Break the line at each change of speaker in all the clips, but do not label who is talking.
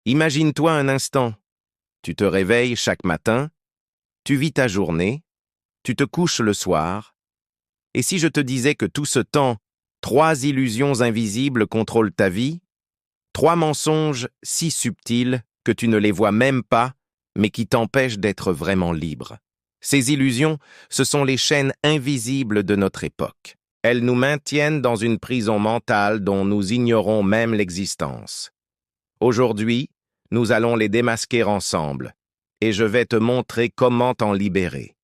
Imagine-toi un instant. Tu te réveilles chaque matin, tu vis ta journée, tu te couches le soir. Et si je te disais que tout ce temps, 3 illusions invisibles contrôlent ta vie, 3 mensonges si subtils que tu ne les vois même pas, mais qui t'empêchent d'être vraiment libre. Ces illusions, ce sont les chaînes invisibles de notre époque. Elles nous maintiennent dans une prison mentale dont nous ignorons même l'existence. Aujourd'hui, nous allons les démasquer ensemble, et je vais te montrer comment t'en libérer.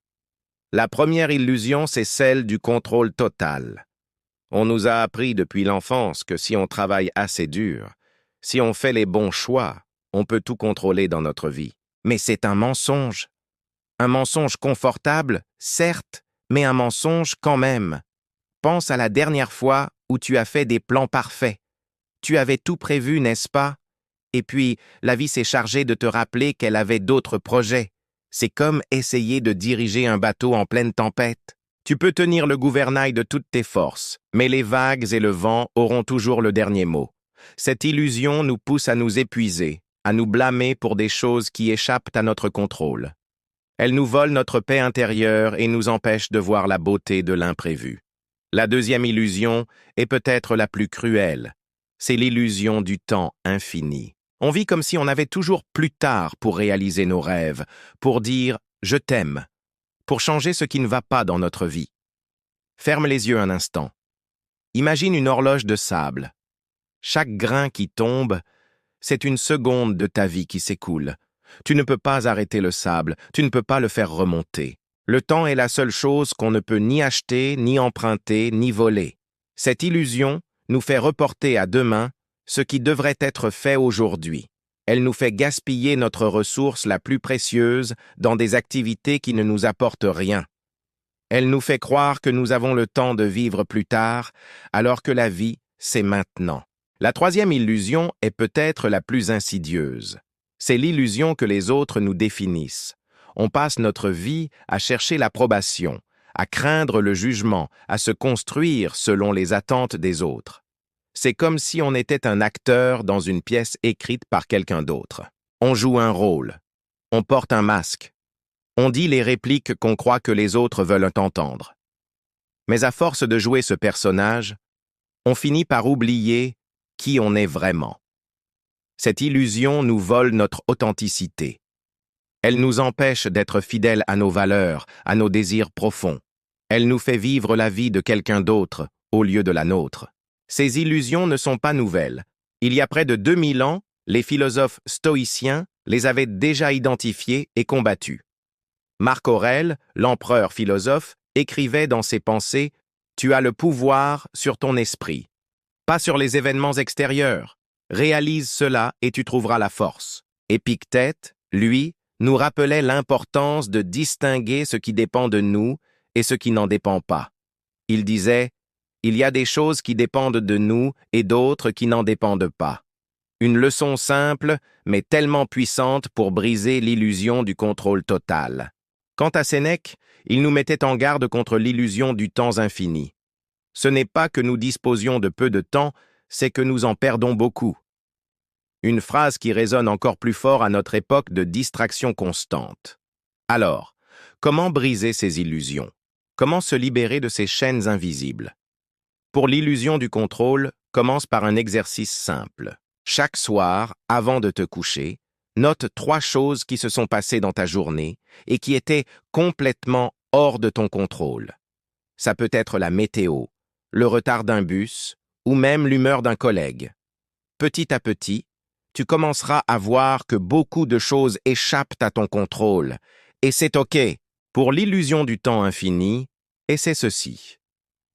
La première illusion, c'est celle du contrôle total. On nous a appris depuis l'enfance que si on travaille assez dur, si on fait les bons choix, on peut tout contrôler dans notre vie. Mais c'est un mensonge. Un mensonge confortable, certes, mais un mensonge quand même. Pense à la dernière fois où tu as fait des plans parfaits. Tu avais tout prévu, n'est-ce pas? Et puis, la vie s'est chargée de te rappeler qu'elle avait d'autres projets. C'est comme essayer de diriger un bateau en pleine tempête. Tu peux tenir le gouvernail de toutes tes forces, mais les vagues et le vent auront toujours le dernier mot. Cette illusion nous pousse à nous épuiser, à nous blâmer pour des choses qui échappent à notre contrôle. Elle nous vole notre paix intérieure et nous empêche de voir la beauté de l'imprévu. La deuxième illusion est peut-être la plus cruelle. C'est l'illusion du temps infini. On vit comme si on avait toujours plus tard pour réaliser nos rêves, pour dire « je t'aime », pour changer ce qui ne va pas dans notre vie. Ferme les yeux un instant. Imagine une horloge de sable. Chaque grain qui tombe, c'est une seconde de ta vie qui s'écoule. Tu ne peux pas arrêter le sable, tu ne peux pas le faire remonter. Le temps est la seule chose qu'on ne peut ni acheter, ni emprunter, ni voler. Cette illusion nous fait reporter à demain ce qui devrait être fait aujourd'hui. Elle nous fait gaspiller notre ressource la plus précieuse dans des activités qui ne nous apportent rien. Elle nous fait croire que nous avons le temps de vivre plus tard, alors que la vie, c'est maintenant. La troisième illusion est peut-être la plus insidieuse. C'est l'illusion que les autres nous définissent. On passe notre vie à chercher l'approbation, à craindre le jugement, à se construire selon les attentes des autres. C'est comme si on était un acteur dans une pièce écrite par quelqu'un d'autre. On joue un rôle. On porte un masque. On dit les répliques qu'on croit que les autres veulent entendre. Mais à force de jouer ce personnage, on finit par oublier qui on est vraiment. Cette illusion nous vole notre authenticité. Elle nous empêche d'être fidèles à nos valeurs, à nos désirs profonds. Elle nous fait vivre la vie de quelqu'un d'autre au lieu de la nôtre. Ces illusions ne sont pas nouvelles. Il y a près de 2000 ans, les philosophes stoïciens les avaient déjà identifiées et combattues. Marc Aurèle, l'empereur philosophe, écrivait dans ses pensées « Tu as le pouvoir sur ton esprit, pas sur les événements extérieurs. Réalise cela et tu trouveras la force. » Épictète, lui, nous rappelait l'importance de distinguer ce qui dépend de nous et ce qui n'en dépend pas. Il disait « Il y a des choses qui dépendent de nous et d'autres qui n'en dépendent pas. » Une leçon simple, mais tellement puissante pour briser l'illusion du contrôle total. Quant à Sénèque, il nous mettait en garde contre l'illusion du temps infini. Ce n'est pas que nous disposions de peu de temps, c'est que nous en perdons beaucoup. Une phrase qui résonne encore plus fort à notre époque de distraction constante. Alors, comment briser ces illusions? Comment se libérer de ces chaînes invisibles? Pour l'illusion du contrôle, commence par un exercice simple. Chaque soir, avant de te coucher, note 3 choses qui se sont passées dans ta journée et qui étaient complètement hors de ton contrôle. Ça peut être la météo, le retard d'un bus ou même l'humeur d'un collègue. Petit à petit, tu commenceras à voir que beaucoup de choses échappent à ton contrôle. Et c'est OK. Pour l'illusion du temps infini, et c'est ceci.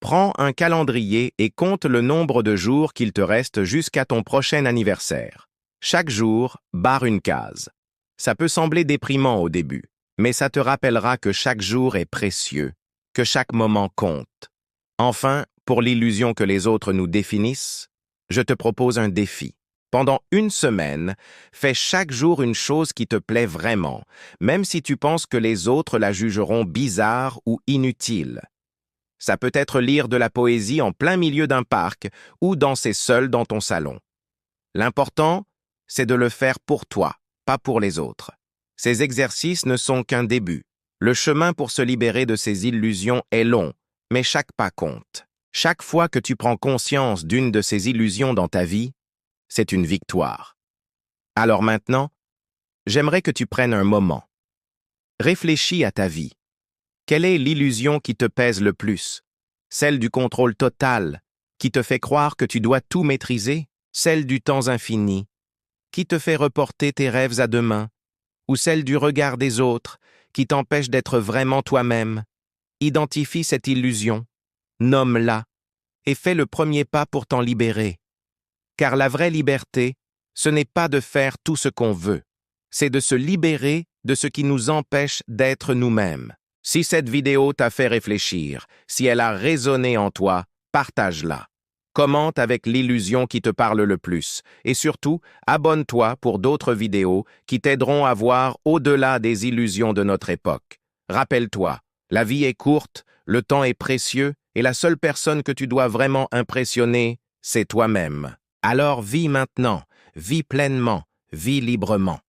Prends un calendrier et compte le nombre de jours qu'il te reste jusqu'à ton prochain anniversaire. Chaque jour, barre une case. Ça peut sembler déprimant au début, mais ça te rappellera que chaque jour est précieux, que chaque moment compte. Enfin, pour l'illusion que les autres nous définissent, je te propose un défi. Pendant 1 semaine, fais chaque jour une chose qui te plaît vraiment, même si tu penses que les autres la jugeront bizarre ou inutile. Ça peut être lire de la poésie en plein milieu d'un parc ou danser seul dans ton salon. L'important, c'est de le faire pour toi, pas pour les autres. Ces exercices ne sont qu'un début. Le chemin pour se libérer de ces illusions est long, mais chaque pas compte. Chaque fois que tu prends conscience d'une de ces illusions dans ta vie, c'est une victoire. Alors maintenant, j'aimerais que tu prennes un moment. Réfléchis à ta vie. Quelle est l'illusion qui te pèse le plus? Celle du contrôle total, qui te fait croire que tu dois tout maîtriser? Celle du temps infini, qui te fait reporter tes rêves à demain? Ou celle du regard des autres, qui t'empêche d'être vraiment toi-même? Identifie cette illusion, nomme-la, et fais le premier pas pour t'en libérer. Car la vraie liberté, ce n'est pas de faire tout ce qu'on veut, c'est de se libérer de ce qui nous empêche d'être nous-mêmes. Si cette vidéo t'a fait réfléchir, si elle a résonné en toi, partage-la. Commente avec l'illusion qui te parle le plus, et surtout, abonne-toi pour d'autres vidéos qui t'aideront à voir au-delà des illusions de notre époque. Rappelle-toi, la vie est courte, le temps est précieux, et la seule personne que tu dois vraiment impressionner, c'est toi-même. Alors vis maintenant, vis pleinement, vis librement.